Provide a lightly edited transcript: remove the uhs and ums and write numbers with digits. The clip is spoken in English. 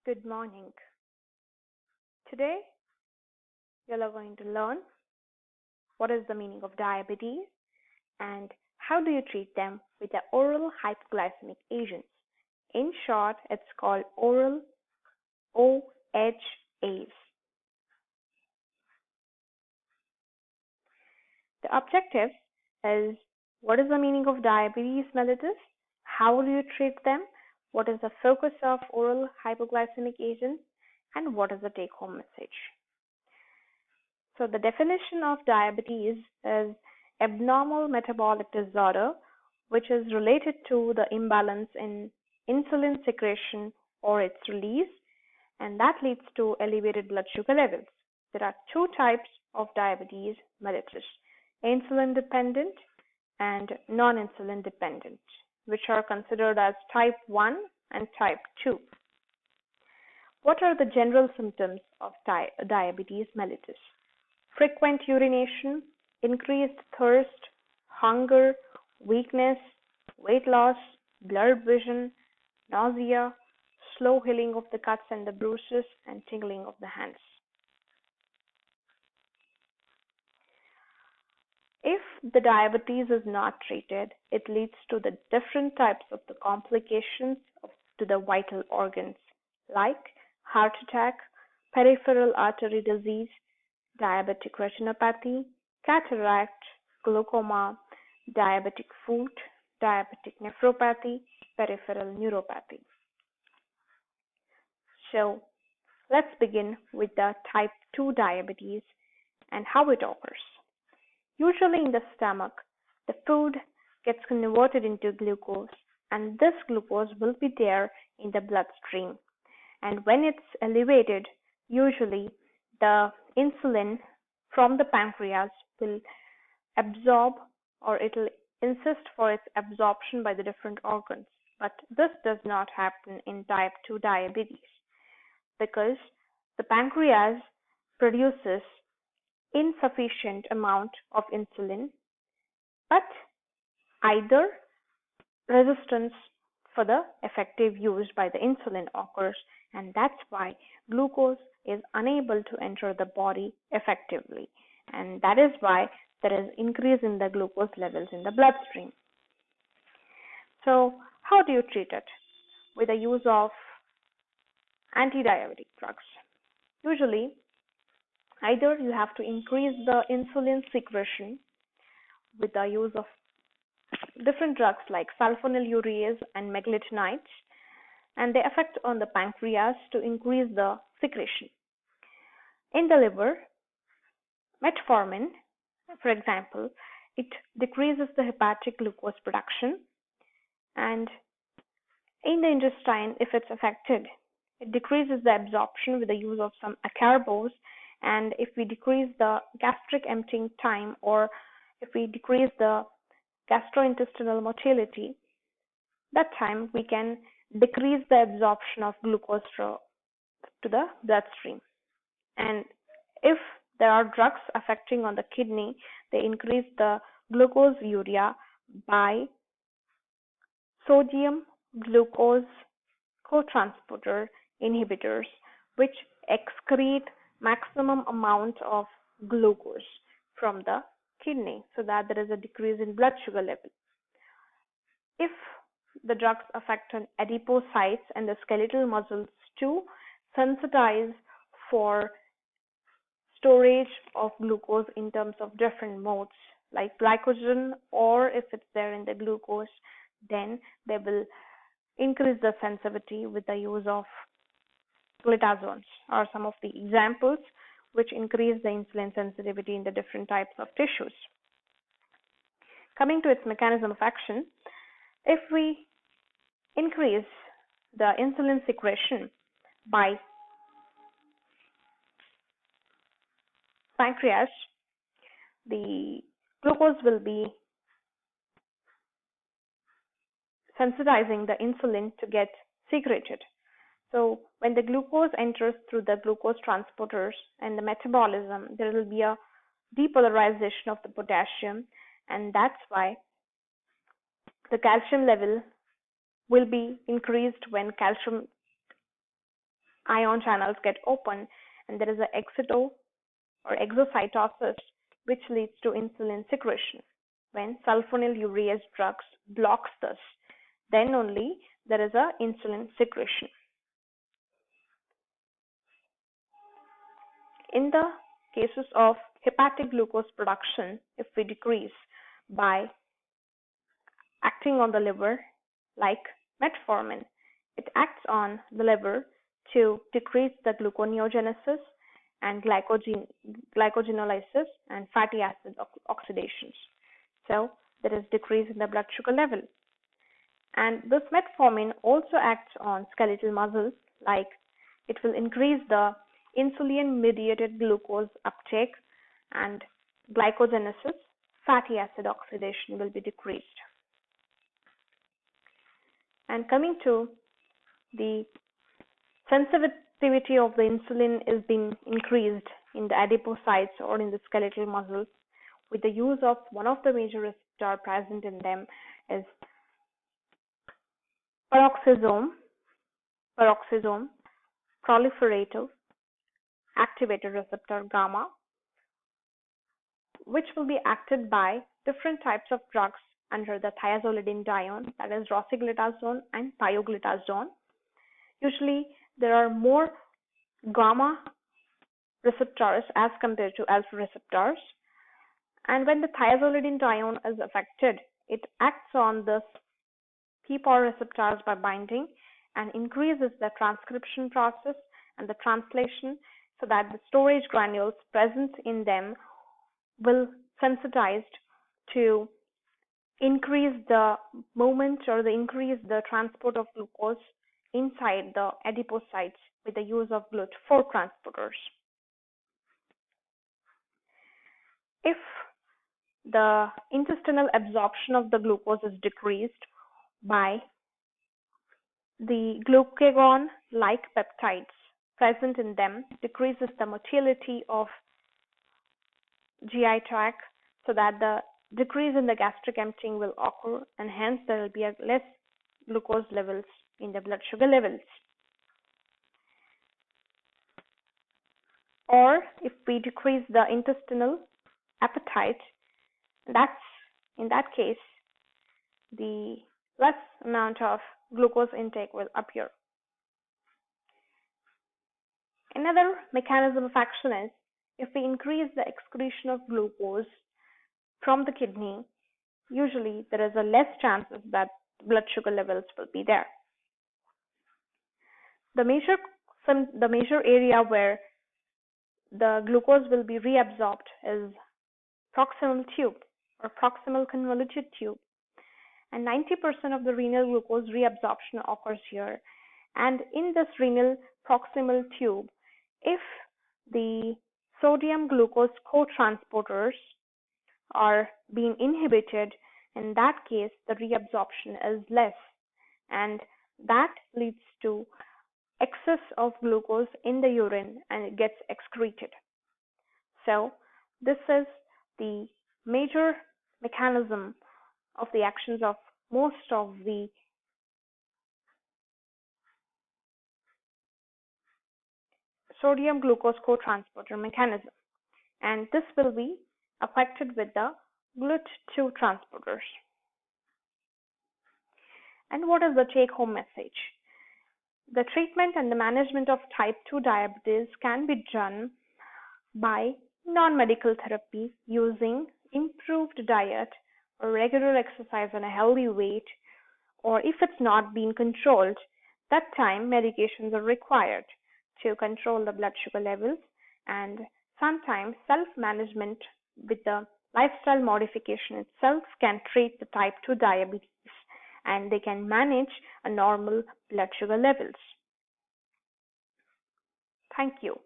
Good morning. Today, you are going to learn what is the meaning of diabetes and how do you treat them with the oral hypoglycemic agents. In short, it's called oral OHAs. The objective is what is the meaning of diabetes mellitus, how do you treat them, what is the focus of oral hypoglycemic agents, and what is the take-home message. So the definition of diabetes is abnormal metabolic disorder which is related to the imbalance in insulin secretion or its release, and that leads to elevated blood sugar levels. There are two types of diabetes mellitus, insulin dependent and non-insulin dependent, which are considered as type 1 and type 2. What are the general symptoms of diabetes mellitus? Frequent urination, increased thirst, hunger, weakness, weight loss, blurred vision, nausea, slow healing of the cuts and the bruises, and tingling of the hands. If the diabetes is not treated, it leads to the different types of the complications to the vital organs like heart attack, peripheral artery disease, diabetic retinopathy, cataract, glaucoma, diabetic foot, diabetic nephropathy, peripheral neuropathy. So let's begin with the type 2 diabetes and how it occurs. Usually in the stomach, the food gets converted into glucose, and this glucose will be there in the bloodstream. And when it's elevated, usually the insulin from the pancreas will absorb, or it will insist for its absorption by the different organs. But this does not happen in type 2 diabetes because the pancreas produces insufficient amount of insulin, but either resistance for the effective use by the insulin occurs, and that's why glucose is unable to enter the body effectively, and that is why there is increase in the glucose levels in the bloodstream. So how do you treat it? With the use of anti-diabetic drugs. Usually either you have to increase the insulin secretion with the use of different drugs like sulfonylureas and meglitinides, and they affect on the pancreas to increase the secretion. In the liver, metformin, for example, it decreases the hepatic glucose production, and in the intestine, if it's affected, it decreases the absorption with the use of some acarbose, and if we decrease the gastric emptying time, or if we decrease the gastrointestinal motility, that time we can decrease the absorption of glucose to the bloodstream. And if there are drugs affecting on the kidney, they increase the glucose urea by sodium glucose cotransporter inhibitors, which excrete maximum amount of glucose from the kidney, so that there is a decrease in blood sugar level. If the drugs affect on adipocytes and the skeletal muscles to sensitize for storage of glucose in terms of different modes like glycogen, or if it's there in the glucose, then they will increase the sensitivity with the use of glitazones, or some of the examples which increase the insulin sensitivity in the different types of tissues. Coming to its mechanism of action, if we increase the insulin secretion by pancreas, the glucose will be sensitizing the insulin to get secreted. So when the glucose enters through the glucose transporters and the metabolism, there will be a depolarization of the potassium, and that's why the calcium level will be increased when calcium ion channels get open and there is an exocytosis, which leads to insulin secretion. When sulfonylurease drugs blocks this, then only there is a insulin secretion. In the cases of hepatic glucose production, if we decrease by acting on the liver, like metformin, it acts on the liver to decrease the gluconeogenesis and glycogenolysis and fatty acid oxidations. So there is decrease in the blood sugar level. And this metformin also acts on skeletal muscle, like it will increase the insulin-mediated glucose uptake and glycogenesis, fatty acid oxidation will be decreased. And coming to the sensitivity of the insulin is being increased in the adipocytes or in the skeletal muscles with the use of one of the major receptors present in them is peroxisome proliferative activator receptor gamma, which will be acted by different types of drugs under the thiazolidinedione, that is rosiglitazone and pioglitazone. Usually there are more gamma receptors as compared to alpha receptors, and when the thiazolidinedione is affected, it acts on this PPAR receptors by binding and increases the transcription process and the translation, so that the storage granules present in them will sensitized to increase the movement or increase the transport of glucose inside the adipocytes with the use of GLUT4 transporters. If the intestinal absorption of the glucose is decreased by the glucagon-like peptides present in them, decreases the motility of GI tract, so that the decrease in the gastric emptying will occur, and hence there will be less glucose levels in the blood sugar levels. Or if we decrease the intestinal appetite, in that case the less amount of glucose intake will appear. Another mechanism of action is if we increase the excretion of glucose from the kidney, usually there is a less chances that blood sugar levels will be there. The major area where the glucose will be reabsorbed is proximal tube or proximal convoluted tube, and 90% of the renal glucose reabsorption occurs here. And in this renal proximal tube, if the sodium glucose co-transporters are being inhibited, in that case the reabsorption is less, and that leads to excess of glucose in the urine and it gets excreted. So this is the major mechanism of the actions of most of the sodium glucose co-transporter mechanism, and this will be affected with the GLUT2 transporters. And what is the take-home message? The treatment and the management of type 2 diabetes can be done by non-medical therapy using improved diet or regular exercise and a healthy weight, or if it's not being controlled, that time medications are required to control the blood sugar levels, and sometimes self-management with the lifestyle modification itself can treat the type 2 diabetes, and they can manage a normal blood sugar levels. Thank you.